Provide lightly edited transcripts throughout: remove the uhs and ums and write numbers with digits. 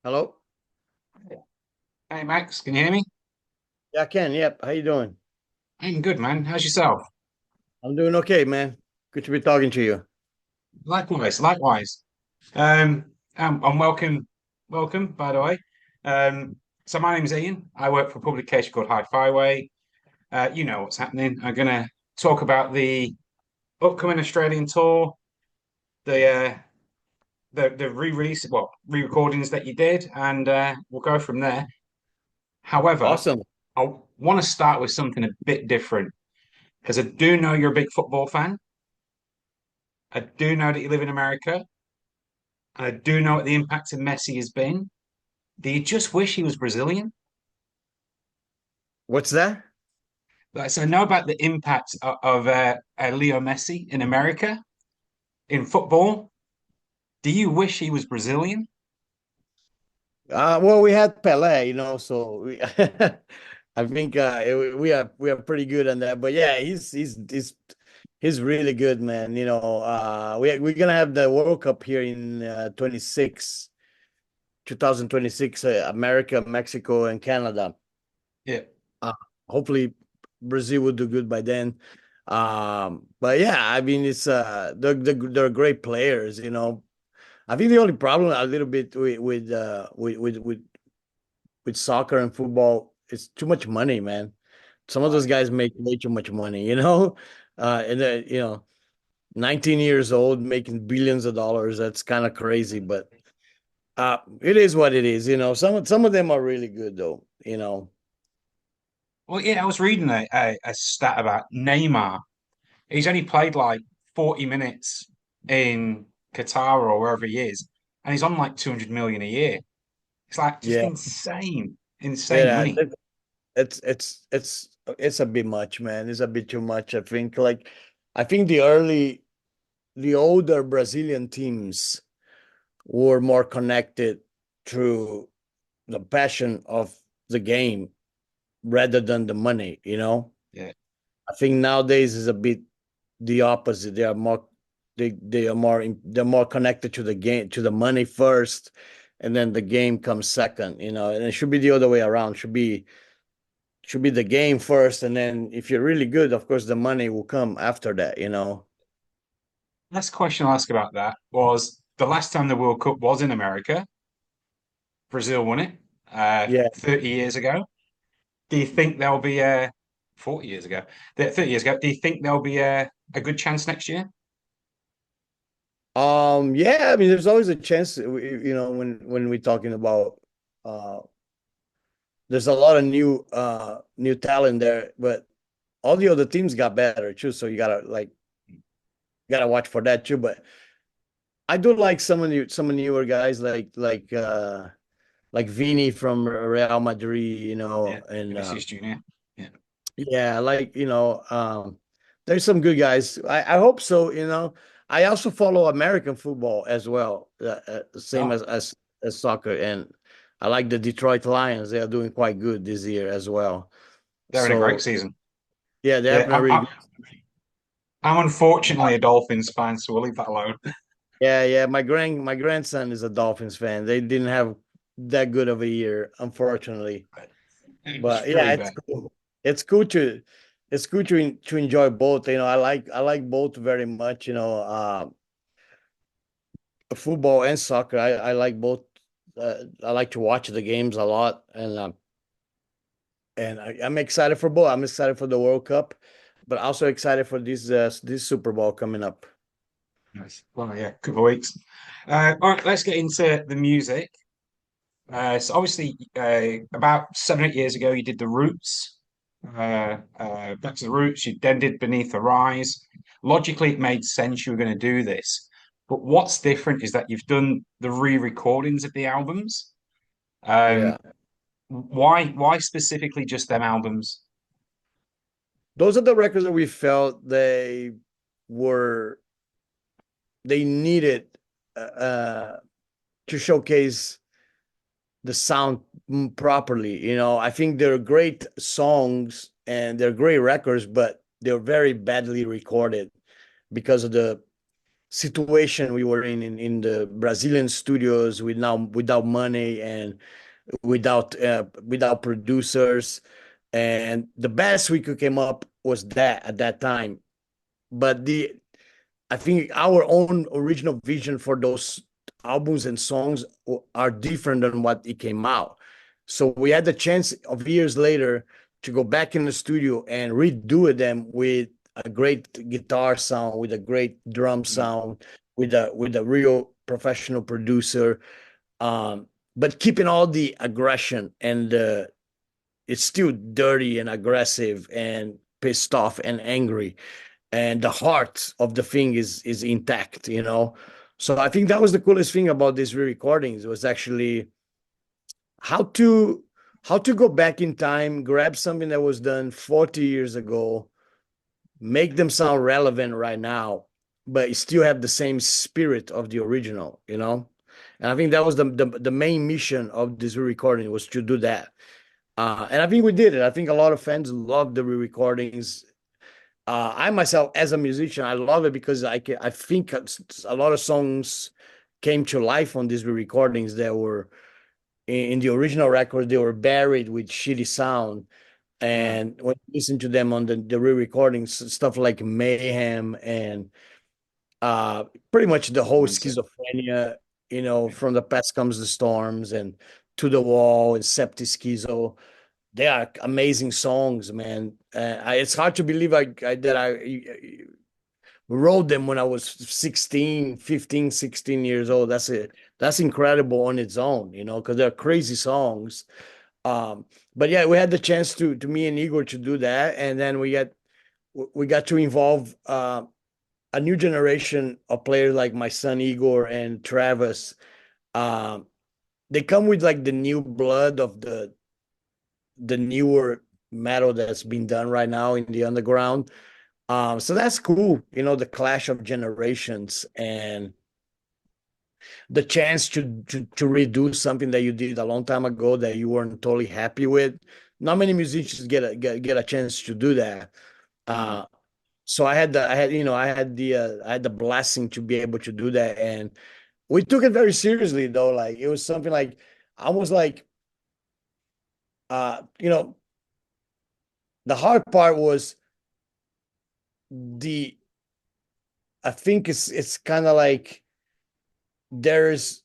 Hello? Hey Max, can you hear me? Yeah, I can. Yep. How you doing? I'm good, man. How's yourself? I'm doing okay, man. Good to be talking to you. Likewise, likewise. And welcome, by the way. Um, so my name's Ian. I work for a publication called Hi-Fi. You know what's happening. I'm gonna talk about the upcoming Australian tour, the the re-release, well, re-recordings that you did, and we'll go from there. However, Awesome. I want to start with something a bit different because I do know you're a big football fan. I do know that you live in America. I do know what the impact of Messi has been. Do you just wish he was Brazilian? What's that? Like, so I know about the impact of Leo Messi in America in football. Do you wish he was Brazilian? Well, we had Pelé, so I think we are pretty good on that. But yeah, he's really good, man. We're gonna have the World Cup here in 2026, America, Mexico, and Canada. Yeah. Uh, Hopefully Brazil will do good by then. But yeah, I mean they're great players. I think the only problem a little bit with soccer and football is too much money, man. Some of those Right. guys make way too much money. And 19 years old making billions of dollars. That's kind of crazy, but it is what it is. Some of them are really good though. Well, yeah, I was reading a stat about Neymar. He's only played like 40 minutes in Qatar or wherever he is, and he's on like 200 million a year. It's like just Yeah, insane yeah. money. It's a bit much, man. It's a bit too much. I think the older Brazilian teams were more connected through the passion of the game rather than the money. Yeah. I think nowadays is a bit the opposite. They're more connected to the game, to the money first, and then the game comes second. And it should be the other way around. Should be the game first, and then if you're really good, of course, the money will come after that. Last question I'll ask about that was the last time the World Cup was in America, Brazil won it Yeah. 30 years ago. Do you think there'll be 40 years ago, 30 years ago, do you think there'll be a good chance next year? Yeah, I mean, there's always a chance, when we're talking about uh there's a lot of new talent there, but all the other teams got better too, so you gotta watch for that too. But I do like some of newer guys like Vini from Real Madrid, Yeah, and Vinicius Junior. Yeah, yeah, there's some good guys. I hope so. I also follow American football as well, same oh, as soccer, and I like the Detroit Lions. They are doing quite good this year as well. they're in a great So season. yeah, they're Yeah, having a really good. I'm unfortunately a Dolphins fan, so we'll leave that alone. Yeah, yeah. My grandson is a Dolphins fan. They didn't have that good of a year, unfortunately. It was But pretty yeah, it's bad. cool. It's cool to enjoy both. I like both very much. Football and soccer. I like both. I like to watch the games a lot, and I'm excited for both. I'm excited for the World Cup, but also excited for this Super Bowl coming up. Nice. Well, yeah, couple of weeks. All right, let's get into the music. So obviously, about 7, 8 years ago, you did the Roots. Back to the Roots. You then did Beneath the Rise. Logically, it made sense you were going to do this. But what's different is that you've done the re-recordings of the albums. Yeah, Um, why specifically just them albums? those are the records that we felt were they needed to showcase the sound properly. I think they're great songs and they're great records, but they're very badly recorded because of the situation we were in the Brazilian studios with now without money and without producers, and the best we could come up was that at that time. But the I think our own original vision for those albums and songs are different than what it came out. So we had the chance of years later to go back in the studio and redo them with a great guitar sound, with a great drum Mm. sound, with a real professional producer, but keeping all the aggression and it's still dirty and aggressive and pissed off and angry, and the heart of the thing is intact, you know. So I think that was the coolest thing about these re-recordings was actually how to how to go back in time, grab something that was done 40 years ago, make them sound relevant right now, but still have the same spirit of the original, you know. And I think that was the main mission of this re-recording was to do that. And I think we did it. I think a lot of fans love the re-recordings. I myself, as a musician, I love it because I think a lot of songs came to life on these recordings that were in the original record. They were buried with shitty sound, Mm. and when you listen to them on the re-recordings, stuff like Mayhem and pretty much the whole Massive. Schizophrenia, you know, Yeah. from the past comes the storms and To the Wall and Septi Schizo. They are amazing songs, man. It's hard to believe that I wrote them when I was 16, 15, 16 years old. That's it. That's incredible on its own, you know, because they're crazy songs. Um, but yeah, we had the chance to me and Igor to do that, and then we got to involve a new generation of players like my son Igor and Travis. Um, they come with like the new blood of the newer metal that's being done right now in the underground. So that's cool, you know, the clash of generations and the chance to redo something that you did a long time ago that you weren't totally happy with. Not many musicians get a chance to do that. Mm. Uh, so I had the blessing to be able to do that, and we took it very seriously though. Like it was something like almost like you know, the hard part was the I think it's kind of like there's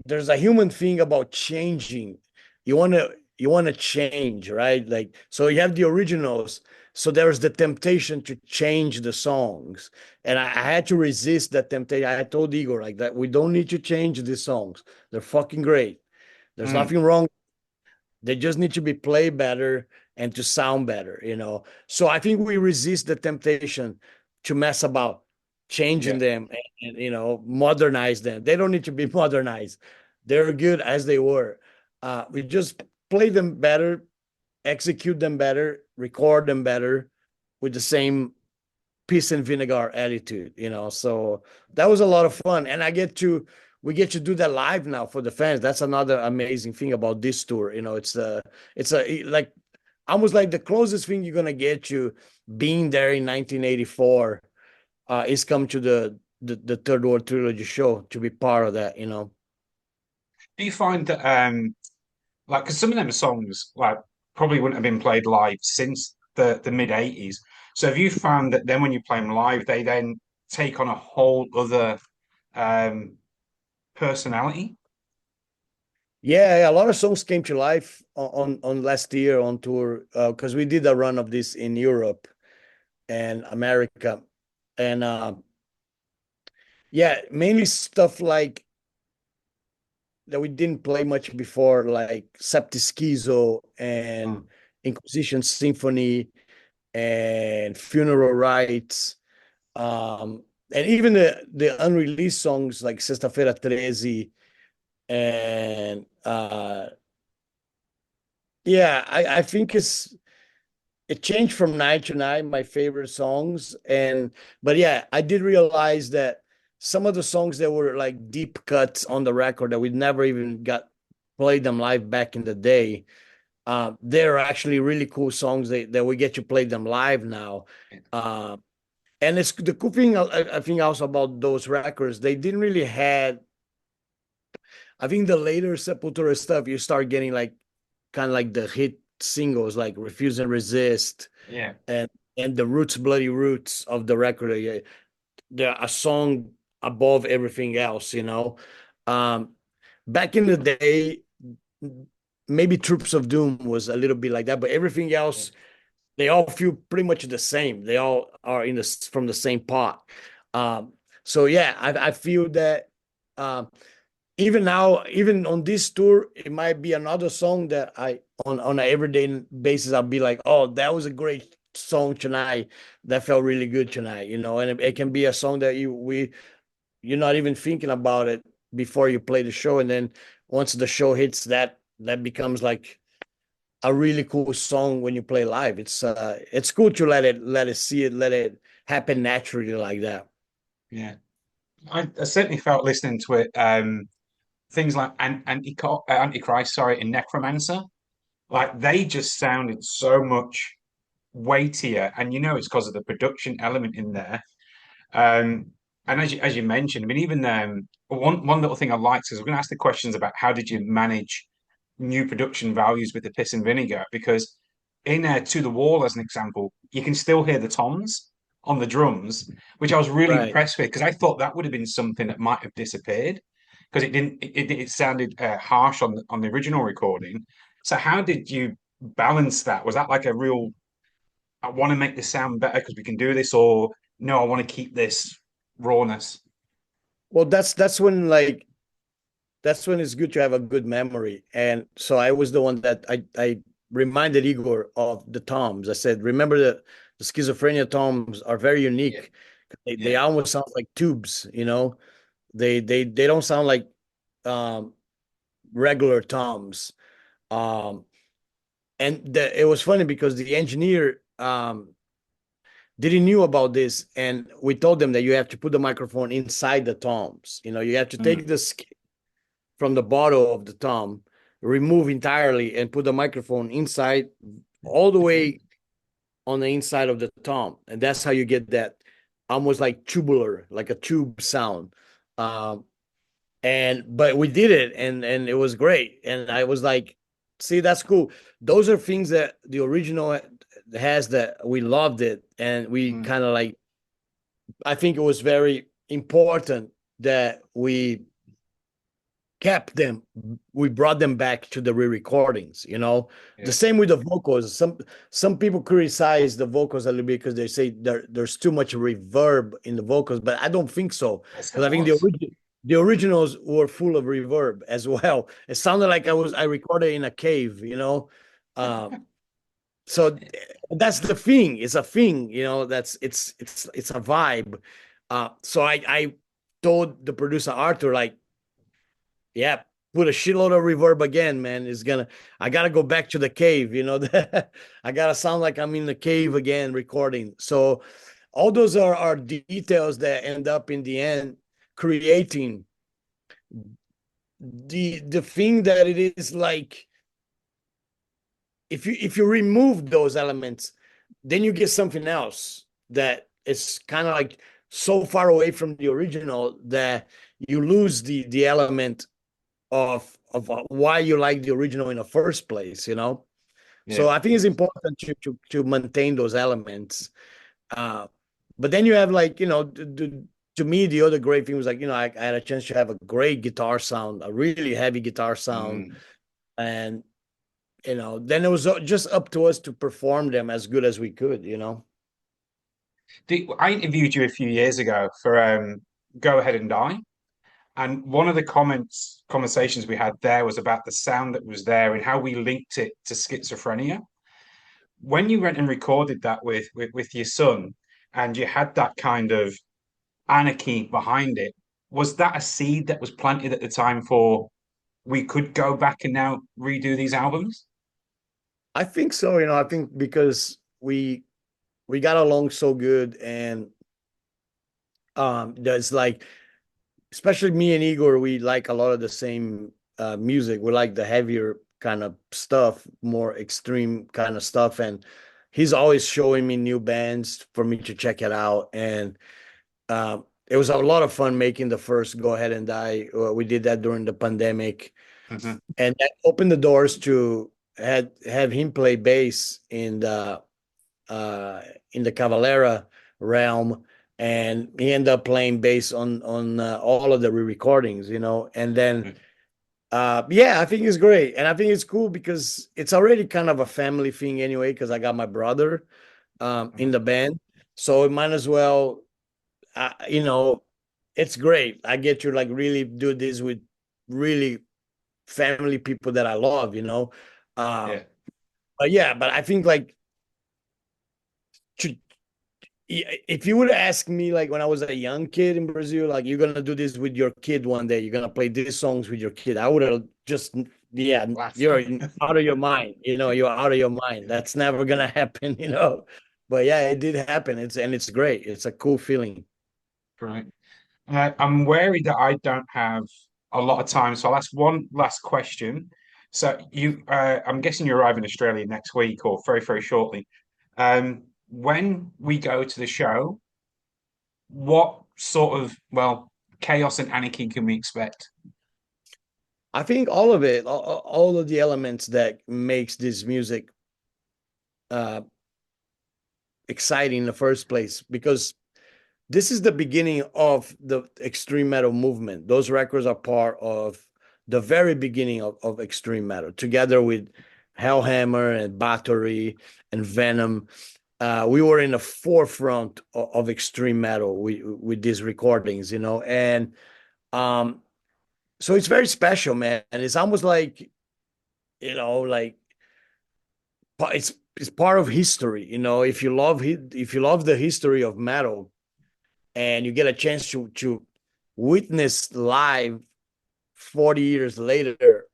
there's a human thing about changing. You want to change, right? Like so you have the originals. So there's the temptation to change the songs. And I had to resist that temptation. I told Igor like that we don't need to change these songs. They're fucking great. There's Mm. nothing wrong. They just need to be played better and to sound better, you know. So I think we resist the temptation to mess about changing Yeah. them and modernize them. They don't need to be modernized. They're good as they were. We just play them better, execute them better, record them better with the same peace and vinegar attitude, you know. So that was a lot of fun, and we get to do that live now for the fans. That's another amazing thing about this tour. You know, it's a like almost like the closest thing you're gonna get to being there in 1984 is come to the Third World Trilogy show to be part of that. You know. Do you find that like because some of them songs like probably wouldn't have been played live since the mid '80s. So have you found that then when you play them live, they then take on a whole other um personality? Yeah, a lot of songs came to life on last year on tour because we did a run of this in Europe and America, and yeah, mainly stuff like that we didn't play much before, like Septischizo Mm. and Inquisition Symphony and Funeral Rites, and even the unreleased songs like Sexta-feira 13 and yeah, I think it changed from night to night, my favorite songs. But yeah, I did realize that some of the songs that were like deep cuts on the record that we never even got played them live back in the day. They're actually really cool songs that we get to play them live now. Uh, And it's the cool thing, I think also about those records, they didn't really had. I think the later Sepultura stuff, you start getting like kind of like the hit singles like "Refuse and Resist" Yeah. and the Roots, Bloody Roots of the record. Yeah, they're a song above everything else, you know. Um, Back in the day, maybe Troops of Doom was a little bit like that, but everything Yeah. else, they all feel pretty much the same. They all are in the from the same pot. Um, so yeah, I feel that um, even now, even on this tour, it might be another song that I on an everyday basis I'll be like, oh, that was a great song tonight. That felt really good tonight, you know. And it can be a song that you're not even thinking about it before you play the show, and then once the show hits, that becomes like a really cool song when you play live. It's cool to let it see it, let it happen naturally like that. Yeah. I certainly felt listening to it. Things like Antichrist, sorry, and Necromancer, like they just sounded so much weightier, and it's because of the production element in there. Um, and as you mentioned, I mean, even one little thing I liked is we're going to ask the questions about how did you manage new production values with the piss and vinegar, because in To the Wall, as an example, you can still hear the toms on the drums, which I was really Right. impressed with because I thought that would have been something that might have disappeared because it sounded harsh on the original recording. So how did you balance that? Was that like a real I want to make this sound better because we can do this, or no, I want to keep this rawness? Well, that's when it's good to have a good memory. And so I was the one that I reminded Igor of the toms. I said, remember the schizophrenia toms are very Yeah, unique. They yeah, almost sound like tubes, you know. They don't sound like um regular toms. Um it was funny because the engineer didn't knew about this, and we told them that you have to put the microphone inside the toms. You know, you have to mm, take the skin from the bottle of the tom, remove entirely, and put the microphone inside, all the way on the inside of the tom, and that's how you get that almost like tubular, like a tube sound. Um, and but we did it, and it was great, and I was like, see, that's cool. Those are things that the original has that we loved it, and we mm, kind of like, I think it was very important that we kept them, we brought them back to the re-recordings, you know. The yeah. same with the vocals. Some people criticize the vocals a little bit because they say there's too much reverb in the vocals, but I don't think so, Yes, there because I think was. the originals were full of reverb as well. It sounded like I recorded in a cave, you know. um so that's the thing. It's a thing, you know. That's it's a vibe. So I told the producer Arthur, like, yeah, put a shitload of reverb again, man. I gotta go back to the cave, you know. I gotta sound like I'm in the cave again recording. So all those are details that end up in the end creating the thing that it is like. If you remove those elements, then you get something else that is kind of like so far away from the original that you lose the element of why you like the original in the first place, you know. So Yeah. I think it's important to maintain those elements. uh but then you have, like, you know, to me the other great thing was, like, you know, I had a chance to have a great guitar sound, a really heavy guitar sound. Mm. And you know, then it was just up to us to perform them as good as we could, you know. I interviewed you a few years ago for Go Ahead and Die, and one of the conversations we had there was about the sound that was there and how we linked it to schizophrenia. When you went and recorded that with your son, and you had that kind of anarchy behind it, was that a seed that was planted at the time for we could go back and now redo these albums? I think so, you know. I think because we got along so good, and there's like, especially me and Igor, we like a lot of the same music. We like the heavier kind of stuff, more extreme kind of stuff. And he's always showing me new bands for me to check it out. And it was a lot of fun making the first Go Ahead and Die. We did that during the pandemic, Mhm. and that opened the doors to have him play bass uh, in the Cavalera realm, and he ended up playing bass on all of the re-recordings, and then yeah, I think it's great, and I think it's cool because it's already kind of a family thing anyway. Because I got my brother in Mhm. the band, so it might as well, it's great. I get to like really do this with really family people that I love. Uh, Yeah. but yeah, but I think like to, if you would ask me like when I was a young kid in Brazil, like you're gonna do this with your kid one day, you're gonna play these songs with your kid, I would have just, yeah, Laugh. you're out of your mind, you're out of your mind. That's never gonna happen. But yeah, it did happen. It's great. It's a cool feeling. Right. I'm wary that I don't have a lot of time, so I'll ask one last question. So I'm guessing you arrive in Australia next week or very, very shortly. When we go to the show, what sort of, well, chaos and anarchy can we expect? I think all of it, all of the elements that makes this music uh exciting in the first place, because this is the beginning of the extreme metal movement. Those records are part of the very beginning of extreme metal, together with Hellhammer and Battery and Venom. We were in the forefront of extreme metal with these recordings. And um, so it's very special, man. And it's almost like, like it's part of history. If you love the history of metal, and you get a chance to witness live 40 years later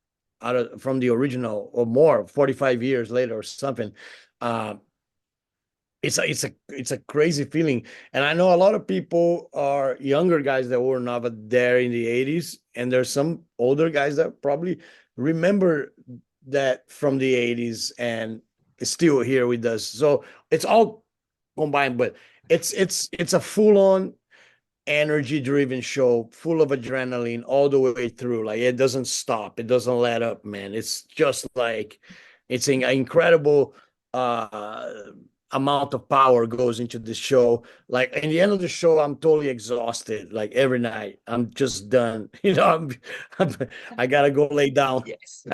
from the original, or more, 45 years later or something. uh, it's a crazy feeling. And I know a lot of people are younger guys that were not there in the 80s, and there's some older guys that probably remember that from the 80s and is still here with us. So it's all combined, but it's a full-on energy driven show, full of adrenaline all the way through. Like it doesn't stop, it doesn't let up, man. It's just like it's an incredible uh amount of power goes into the show. Like in the end of the show, I'm totally exhausted. Like every night I'm just done. I gotta go lay down. Yes.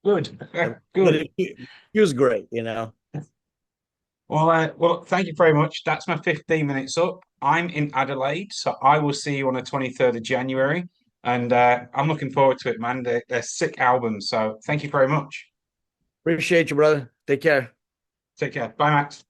Good. But Good. it feels great. Well, thank you very much. That's my 15 minutes up. I'm in Adelaide, so I will see you on the 23rd of January. And I'm looking forward to it, man. They're sick albums. So thank you very much. Appreciate you, brother. Take care. Take care. Bye, Max.